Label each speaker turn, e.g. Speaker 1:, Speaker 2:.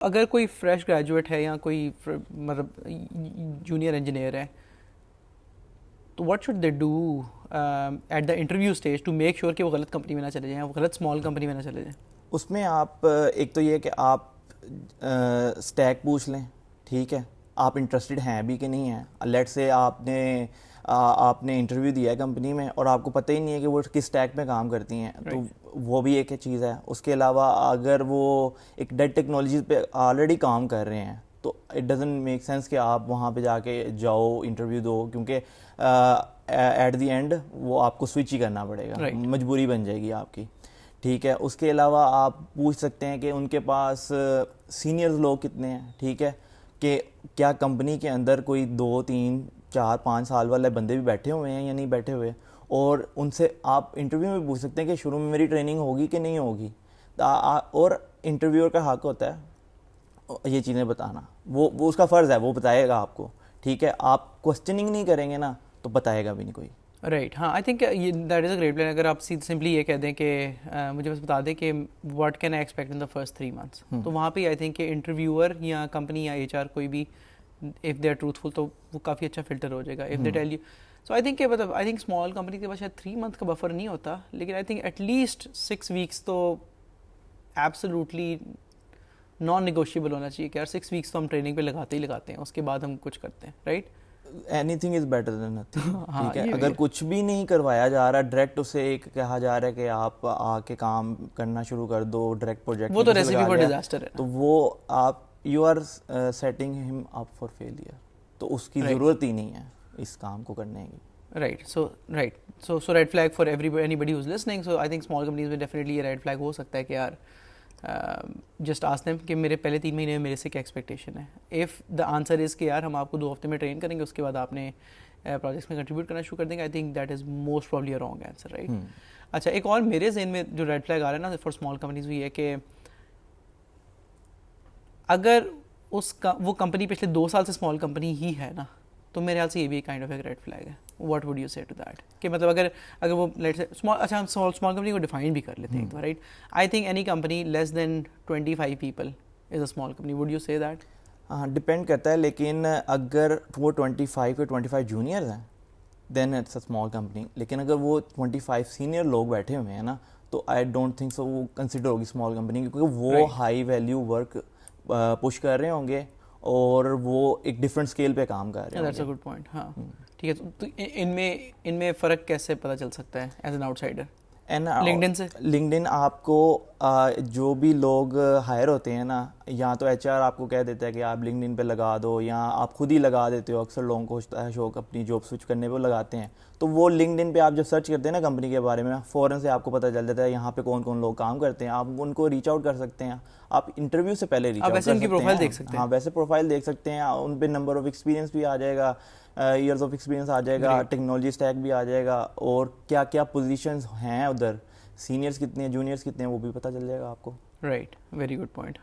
Speaker 1: اگر کوئی fresh graduate ہے یا کوئی مطلب جونیئر انجینئر ہے تو what should they do at the interview stage to make sure کہ وہ غلط کمپنی میں نہ چلے جائیں, وہ غلط اسمال کمپنی میں نہ چلے جائیں؟
Speaker 2: اس میں آپ ایک تو یہ کہ آپ اسٹیک پوچھ لیں, ٹھیک ہے, آپ انٹرسٹڈ ہیں بھی کہ نہیں ہیں. لیٹ سے آپ نے انٹرویو دیا ہے کمپنی میں اور آپ کو پتہ ہی نہیں ہے کہ وہ کس اسٹیک میں کام کرتی ہیں, تو وہ بھی ایک چیز ہے. اس کے علاوہ اگر وہ ایک ڈیڈ ٹیکنالوجیز پہ آلریڈی کام کر رہے ہیں تو اٹ ڈزنٹ میک سینس کہ آپ وہاں پہ جا کے جاؤ انٹرویو دو, کیونکہ ایٹ دی اینڈ وہ آپ کو سوئچ ہی کرنا پڑے گا, مجبوری بن جائے گی آپ کی, ٹھیک ہے. اس کے علاوہ آپ پوچھ سکتے ہیں کہ ان کے پاس سینئرز لوگ کتنے ہیں, ٹھیک ہے, کہ کیا کمپنی کے اندر کوئی 2 3 4 5 سال والے بندے بھی بیٹھے ہوئے ہیں یا نہیں بیٹھے ہوئے, اور ان سے آپ انٹرویو میں پوچھ سکتے ہیں کہ شروع میں میری ٹریننگ ہوگی کہ نہیں ہوگی. اور انٹرویور کا حق ہوتا ہے یہ چیزیں بتانا, وہ اس کا فرض ہے, وہ بتائے گا آپ کو, ٹھیک ہے. آپ کوسچننگ نہیں کریں گے نا تو بتائے گا بھی نہیں کوئی.
Speaker 1: رائٹ, ہاں, I think that is a great plan. اگر آپ سمپلی یہ کہہ دیں کہ مجھے بس بتا دیں کہ what can I expect in the first 3 months, تو وہاں پہ آئی تھنک کہ انٹرویور یا کمپنی یا ایچ آر کوئی بھی اف دے آر ٹروتھفل تو وہ کافی اچھا فلٹر ہو جائے گا. If they tell you, so I think کہ مطلب آئی تھنک اسمال کمپنی کے پاس شاید 3 month کا بفر نہیں ہوتا, لیکن I think at least 6 weeks تو ایبسلیوٹلی نان نیگوشیبل ہونا چاہیے کہ یار 6 weeks تو ہم ٹریننگ پہ لگاتے ہی لگاتے ہیں, اس کے بعد ہم کچھ کرتے ہیں, right.
Speaker 2: Any thing is better than nothing, ٹھیک ہے. اگر کچھ بھی نہیں کروایا جا رہا, ڈائریکٹ اسے ایک کہا جا رہا ہے کہ آپ آ کے کام کرنا شروع کر دو, ڈائریکٹ پروجیکٹ,
Speaker 1: وہ تو ریسیپی فار ڈیزاسٹر ہے,
Speaker 2: تو وہ آپ یو آر سیٹنگ ہم اپ فار فیلئر, تو اس کی ضرورت ہی نہیں ہے اس کام کو کرنے کی.
Speaker 1: Right. So red flag for anybody who's listening. So I think small companies میں definitely یہ red flag ہو سکتا ہے کہ یار just ask them کہ میرے پہلے 3 مہینے میں میرے سے کیا ایکسپیکٹیشن ہے. If the answer is کہ یار ہم آپ کو 2 ہفتے میں ٹرین کریں گے, اس کے بعد آپ نے پروجیکٹس میں کنٹریبیوٹ کرنا شروع کر دیں گے, I think that is most probably a wrong answer, right? اچھا, ایک اور میرے ذہن میں جو ریڈ فلیگ آ رہا ہے نا فار اسمال کمپنیز وہ یہ ہے کہ اگر وہ کمپنی پچھلے 2 سال سے اسمال کمپنی ہی ہے نا, تو میرے خیال سے یہ بھی کائنڈ آف ایک ریڈ فلیگ ہے. واٹ وڈ یو سے ٹو دیٹ کہ مطلب اگر وہ لیٹس سے اچھا ہم اسمال کمپنی کو ڈیفائن بھی کر لیتے ہیں, right. I think any company less than 25 people is a small company. Would you say that?
Speaker 2: ہاں, ڈپینڈ کرتا ہے, لیکن اگر وہ 25 کے 25 جونیئرز ہیں دین اٹس اے اسمال کمپنی. لیکن اگر وہ 25 سینئر لوگ بیٹھے ہوئے ہیں نا, تو آئی ڈونٹ تھنک سو وہ کنسیڈر ہوگی اسمال کمپنی, کیونکہ وہ ہائی ویلیو ورک پش کر رہے ہوں گے اور وہ ایک ڈفرینٹ اسکیل پہ کام کر رہے ہیں.
Speaker 1: That's a good point. ہاں, ٹھیک ہے. تو ان میں فرق کیسے پتہ چل سکتا ہے as an out cider? LinkedIn سے.
Speaker 2: لنکڈن آپ کو جو بھی لوگ ہائر ہوتے ہیں نا, یا تو ایچ آر آپ کو کہہ دیتا ہے کہ آپ لنکڈن پہ لگا دو, یا آپ خود ہی لگا دیتے ہو. اکثر لوگوں کو ہوتا ہے شوق اپنی جاب سوئچ کرنے پہ لگاتے ہیں, تو وہ لنکڈن پہ آپ جب سرچ کرتے ہیں نا کمپنی کے بارے میں, فوراً سے آپ کو پتہ چل جاتا ہے یہاں پہ کون کون لوگ کام کرتے ہیں. آپ ان کو ریچ آؤٹ کر سکتے ہیں, آپ انٹرویو سے پہلے ریچ آؤٹ کر سکتے ہیں. ہاں, ویسے پروفائل دیکھ سکتے ہیں, ان پہ نمبر آف ایکسپیرینس بھی آ جائے گا, ایئرز آف ایکسپیرینس آ جائے گا, ٹیکنالوجی اسٹیک بھی آ جائے گا, اور کیا کیا پوزیشنز ہیں ادھر, سینئرس کتنے ہیں, جونیئرس کتنے ہیں, وہ بھی پتہ چل جائے گا آپ کو.
Speaker 1: Right, very good point.